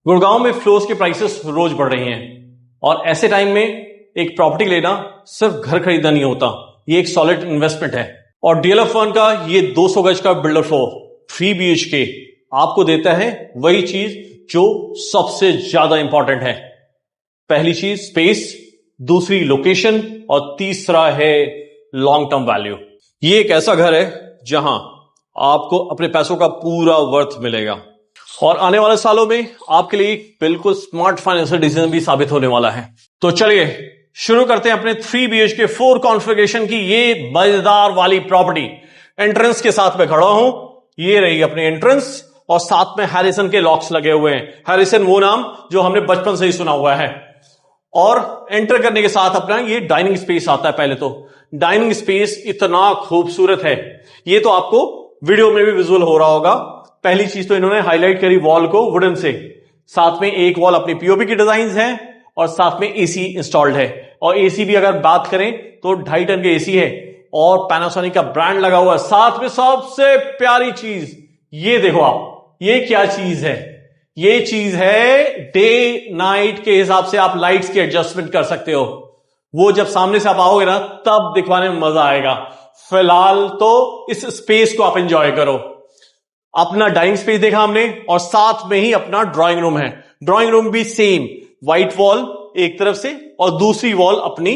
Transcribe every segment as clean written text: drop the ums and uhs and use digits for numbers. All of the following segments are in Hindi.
गुड़गांव में फ्लोर्स के प्राइसेस रोज बढ़ रही हैं और ऐसे टाइम में एक प्रॉपर्टी लेना सिर्फ घर खरीदना नहीं होता, ये एक सॉलिड इन्वेस्टमेंट है। और डीएलएफ वन का ये 200 गज का बिल्डर फ्लोर 3 BHK आपको देता है वही चीज जो सबसे ज्यादा इंपॉर्टेंट है। पहली चीज स्पेस, दूसरी लोकेशन और तीसरा है लॉन्ग टर्म वैल्यू। ये एक ऐसा घर है जहां आपको अपने पैसों का पूरा वर्थ मिलेगा और आने वाले सालों में आपके लिए बिल्कुल स्मार्ट फाइनेंशियल डिसीजन भी साबित होने वाला है। तो चलिए शुरू करते हैं अपने 3 BHK 4 कॉन्फ़िगरेशन की ये मजेदार वाली प्रॉपर्टी। एंट्रेंस के साथ में खड़ा हूं, ये रही अपनी एंट्रेंस और साथ में हैरिसन के लॉक्स लगे हुए हैं। हैरिसन वो नाम जो हमने बचपन से ही सुना हुआ है। और एंटर करने के साथ अपना ये डाइनिंग स्पेस आता है। पहले तो डाइनिंग स्पेस इतना खूबसूरत है, ये तो आपको वीडियो में भी विजुअल हो रहा होगा। पहली चीज तो इन्होंने हाईलाइट करी वॉल को वुडन से, साथ में एक वॉल अपनी पीओपी की डिजाइन है और साथ में एसी इंस्टॉल्ड है। और एसी भी अगर बात करें तो 2.5 टन के एसी है और पैनासोनिक का ब्रांड लगा हुआ है। साथ में सबसे प्यारी चीज ये देखो आप, ये क्या चीज है? ये चीज है डे नाइट के हिसाब से आप लाइट्स की एडजस्टमेंट कर सकते हो। वो जब सामने से आप आओगे ना तब दिखवाने में मजा आएगा। फिलहाल तो इस स्पेस को आप एंजॉय करो। अपना डाइनिंग स्पेस देखा हमने और साथ में ही अपना ड्राइंग रूम है। ड्राइंग रूम भी सेम व्हाइट वॉल एक तरफ से और दूसरी वॉल अपनी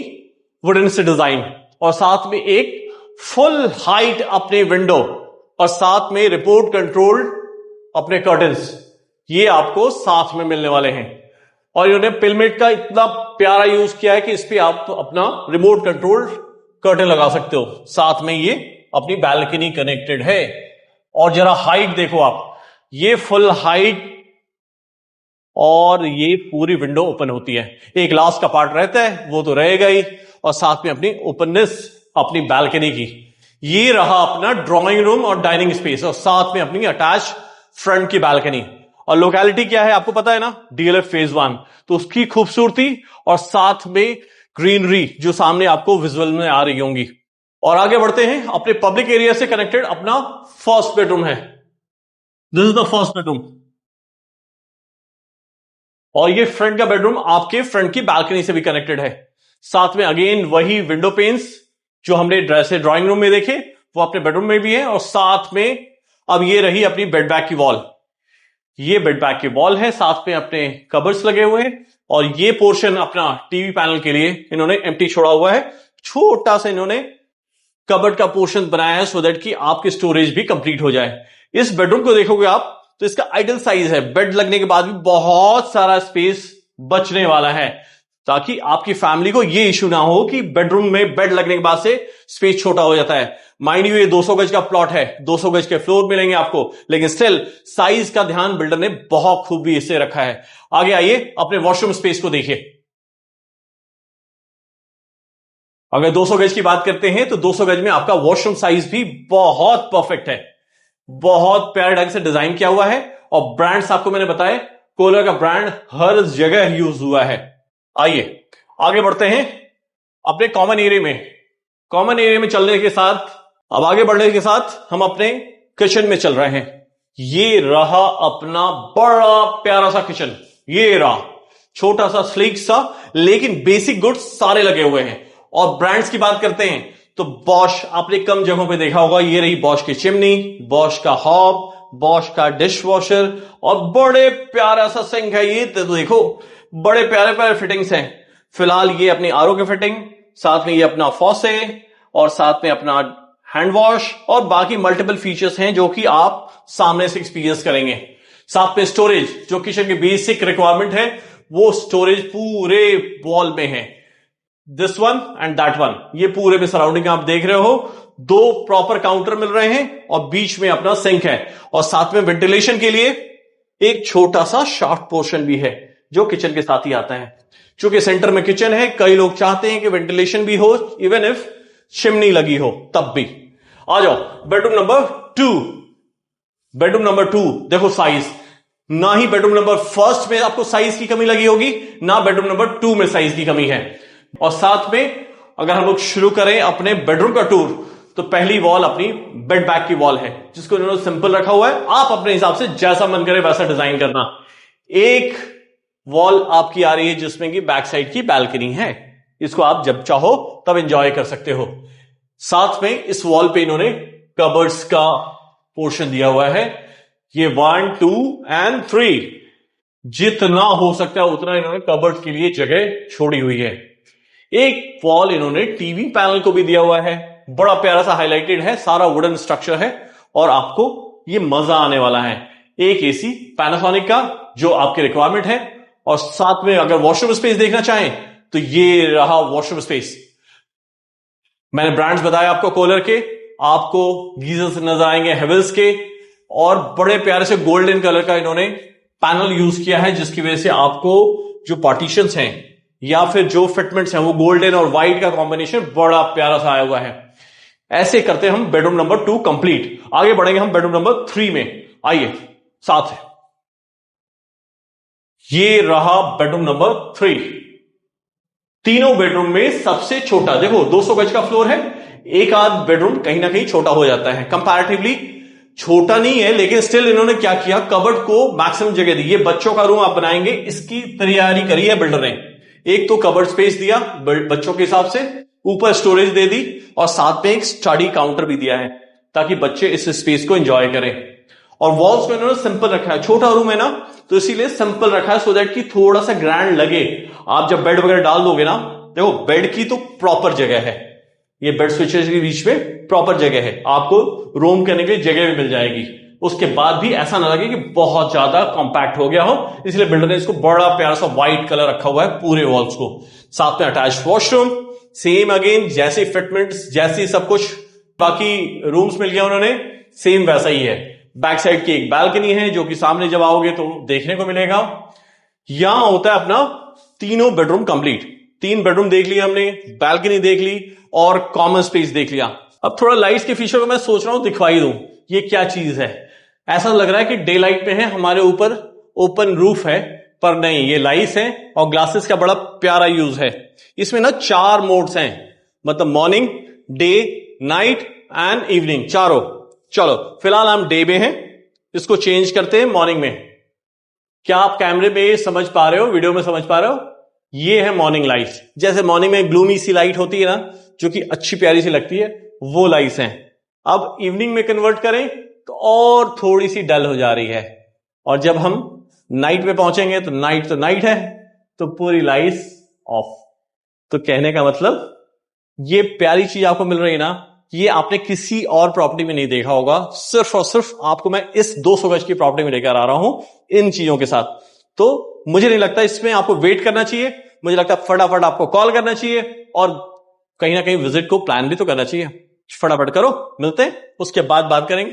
वुडन से डिजाइन और साथ में एक फुल हाइट अपने विंडो और साथ में रिमोट कंट्रोल अपने कर्टन्स, ये आपको साथ में मिलने वाले हैं। और इन्होंने पिलमेट का इतना प्यारा यूज किया है कि इस पे आप अपना रिमोट कंट्रोल कर्टन लगा सकते हो। साथ में ये अपनी बैल्कनी कनेक्टेड है। और जरा हाइट देखो आप, ये फुल हाइट और ये पूरी विंडो ओपन होती है। एक लास्ट का पार्ट रहता है वो तो रहेगा ही, और साथ में अपनी ओपननेस अपनी बैल्कनी की। ये रहा अपना ड्राइंग रूम और डाइनिंग स्पेस और साथ में अपनी अटैच फ्रंट की बैल्कनी। और लोकेलिटी क्या है आपको पता है ना, डीएलएफ फेज 1, तो उसकी खूबसूरती और साथ में ग्रीनरी जो सामने आपको विजुअल में आ रही होंगी। और आगे बढ़ते हैं, अपने पब्लिक एरिया से कनेक्टेड अपना फर्स्ट बेडरूम है। This is the first bedroom और ये फ्रंट का बेडरूम आपके फ्रंट की बैल्कनी से भी कनेक्टेड है। साथ में अगेन वही विंडो पेन्स जो हमने ड्राइंग रूम में देखे वो अपने बेडरूम में भी है। और साथ में अब ये रही अपनी बेड बैक की वॉल, ये बेड बैक की वॉल है, साथ में अपने कबर्ड्स लगे हुए हैं। और ये पोर्शन अपना टीवी पैनल के लिए इन्होंने एम्प्टी छोड़ा हुआ है। छोटा सा इन्होंने कबर्ड का पोर्शन बनाया है सो दैट कि आपकी स्टोरेज भी कंप्लीट हो जाए। इस बेडरूम को देखोगे आप तो इसका आइडल साइज है, बेड लगने के बाद भी बहुत सारा स्पेस बचने वाला है, ताकि आपकी फैमिली को ये इश्यू ना हो कि बेडरूम में बेड लगने के बाद से स्पेस छोटा हो जाता है। माइंड यू ये 200 गज का प्लॉट है, 200 गज के फ्लोर मिलेंगे आपको, लेकिन स्टिल साइज का ध्यान बिल्डर ने बहुत खूबी इससे रखा है। आगे आइए अपने वॉशरूम स्पेस को देखिए। अगर 200 गज की बात करते हैं तो 200 गज में आपका वॉशरूम साइज भी बहुत परफेक्ट है, बहुत प्यारे ढंग से डिजाइन किया हुआ है। और ब्रांड्स आपको मैंने बताया, कोलर का ब्रांड हर जगह यूज हुआ है। आइए आगे बढ़ते हैं अपने कॉमन एरिया में। कॉमन एरिया में चलने के साथ अब आगे बढ़ने के साथ हम अपने किचन में चल रहे हैं। ये रहा अपना बड़ा प्यारा सा किचन, ये रहा छोटा सा स्लीक सा, लेकिन बेसिक गुड्स सारे लगे हुए हैं। और ब्रांड्स की बात करते हैं तो बॉश आपने कम जगहों पे देखा होगा। ये रही बॉश की चिमनी, बॉश का हॉब, बॉश का डिश वॉशर और बड़े प्यारा सा सिंक है। ये तो देखो बड़े प्यारे प्यारे फिटिंग्स हैं। फिलहाल ये अपनी आरओ की फिटिंग, साथ में ये अपना फॉसे और साथ में अपना हैंड वॉश और बाकी मल्टीपल फीचर्स हैं जो कि आप सामने से एक्सपीरियंस करेंगे। साथ में स्टोरेज जो किचन की बेसिक रिक्वायरमेंट है वो स्टोरेज पूरे वॉल में है। This one and that one, ये पूरे में सराउंडिंग आप देख रहे हो। 2 प्रॉपर काउंटर मिल रहे हैं और बीच में अपना सिंक है। और साथ में वेंटिलेशन के लिए एक छोटा सा शॉर्ट पोर्शन भी है जो किचन के साथ ही आता है। चूंकि सेंटर में किचन है, कई लोग चाहते हैं कि वेंटिलेशन भी हो इवन इफ चिमनी लगी हो तब भी। आ जाओ बेडरूम नंबर 2। बेडरूम नंबर 2 देखो साइज, ना ही बेडरूम नंबर 1 में आपको साइज की कमी लगी होगी, ना बेडरूम नंबर 2 में साइज की कमी है। और साथ में अगर हम लोग शुरू करें अपने बेडरूम का टूर तो पहली वॉल अपनी बेड बैक की वॉल है जिसको इन्होंने सिंपल रखा हुआ है। आप अपने हिसाब से जैसा मन करे वैसा डिजाइन करना। एक वॉल आपकी आ रही है जिसमें कि बैक साइड की बैल्कनी है, इसको आप जब चाहो तब एंजॉय कर सकते हो। साथ में इस वॉल पे इन्होंने कबर्ड्स का पोर्शन दिया हुआ है। ये 1, 2 and 3 जितना हो सकता है उतना इन्होंने कबर्ड के लिए जगह छोड़ी हुई है। एक वॉल इन्होंने टीवी पैनल को भी दिया हुआ है, बड़ा प्यारा सा हाईलाइटेड है, सारा वुडन स्ट्रक्चर है और आपको ये मजा आने वाला है। एक एसी पैनासोनिक का जो आपकी रिक्वायरमेंट है, और साथ में अगर वॉशरूम स्पेस देखना चाहें तो ये रहा वॉशरूम स्पेस। मैंने ब्रांड्स बताया आपको कूलर के, आपको गीजर्स नजर आएंगे हेवेल्स के, और बड़े प्यारे से गोल्डन कलर का इन्होंने पैनल यूज किया है जिसकी वजह से आपको जो पार्टीशंस हैं या फिर जो फिटमेंट्स हैं वो गोल्डन और व्हाइट का कॉम्बिनेशन बड़ा प्यारा सा आया हुआ है। ऐसे करते हैं हम बेडरूम नंबर 2 कंप्लीट। आगे बढ़ेंगे हम बेडरूम नंबर 3 में। आइए साथ है, ये रहा बेडरूम नंबर 3। तीनों बेडरूम में सबसे छोटा, देखो 200 गज का फ्लोर है, एक आध बेडरूम कहीं ना कहीं छोटा हो जाता है, कंपैरेटिवली छोटा नहीं है, लेकिन स्टिल इन्होंने क्या किया, कबर्ड को मैक्सिमम जगह दी। ये बच्चों का रूम आप बनाएंगे, इसकी तैयारी करी है बिल्डर ने। एक तो कबर्ड स्पेस दिया बच्चों के हिसाब से, ऊपर स्टोरेज दे दी, और साथ में एक स्टडी काउंटर भी दिया है ताकि बच्चे इस स्पेस को एंजॉय करें। और वॉल्स में इन्होंने सिंपल रखा है, छोटा रूम है ना तो इसीलिए सिंपल रखा है, सो दैट कि थोड़ा सा ग्रैंड लगे। आप जब बेड वगैरह डाल दोगे ना, देखो बेड की तो प्रॉपर जगह है, ये बेड स्विचेस के बीच में प्रॉपर जगह है, आपको रोम करने के लिए जगह भी मिल जाएगी। उसके बाद भी ऐसा ना लगे कि बहुत ज्यादा कॉम्पैक्ट हो गया हो, इसलिए बिल्डर ने इसको बड़ा प्यारा सा व्हाइट कलर रखा हुआ है पूरे वॉल्स को। साथ में अटैच वॉशरूम, सेम अगेन जैसे फिटमेंट्स जैसी सब कुछ बाकी रूम्स मिल गया उन्होंने, सेम वैसा ही है। बैक साइड की एक बैल्कनी है जो कि सामने जब आओगे तो देखने को मिलेगा। यहां होता है अपना तीनों बेडरूम कंप्लीट। 3 बेडरूम देख लिया हमने, बैल्कनी देख ली और कॉमन स्पेस देख लिया। अब थोड़ा लाइट्स के फीचर को मैं सोच रहा हूं दिखवाई दूं, ये क्या चीज है। ऐसा लग रहा है कि डे लाइट में है, हमारे ऊपर ओपन रूफ है, पर नहीं, ये लाइट्स हैं और ग्लासेस का बड़ा प्यारा यूज है। इसमें ना 4 मोड्स हैं, मतलब morning, day, night and evening, चारों। चलो फिलहाल हम डे में हैं, इसको चेंज करते हैं मॉर्निंग में। क्या आप कैमरे में समझ पा रहे हो, वीडियो में समझ पा रहे हो? ये है मॉर्निंग लाइट्स। जैसे मॉर्निंग में ग्लूमी सी लाइट होती है ना, जो कि अच्छी प्यारी सी लगती है, वो लाइट्स हैं। अब इवनिंग में कन्वर्ट करें तो और थोड़ी सी डल हो जा रही है, और जब हम नाइट में पहुंचेंगे तो नाइट है, तो पूरी लाइट्स ऑफ। तो कहने का मतलब ये प्यारी चीज आपको मिल रही है ना, ये आपने किसी और प्रॉपर्टी में नहीं देखा होगा। सिर्फ और सिर्फ आपको मैं इस 200 गज की प्रॉपर्टी में लेकर आ रहा हूं इन चीजों के साथ। तो मुझे नहीं लगता इसमें आपको वेट करना चाहिए, मुझे लगता है फटाफट आपको कॉल करना चाहिए और कहीं ना कहीं विजिट को प्लान भी तो करना चाहिए। फटाफट करो, मिलते हैं, उसके बाद बात करेंगे।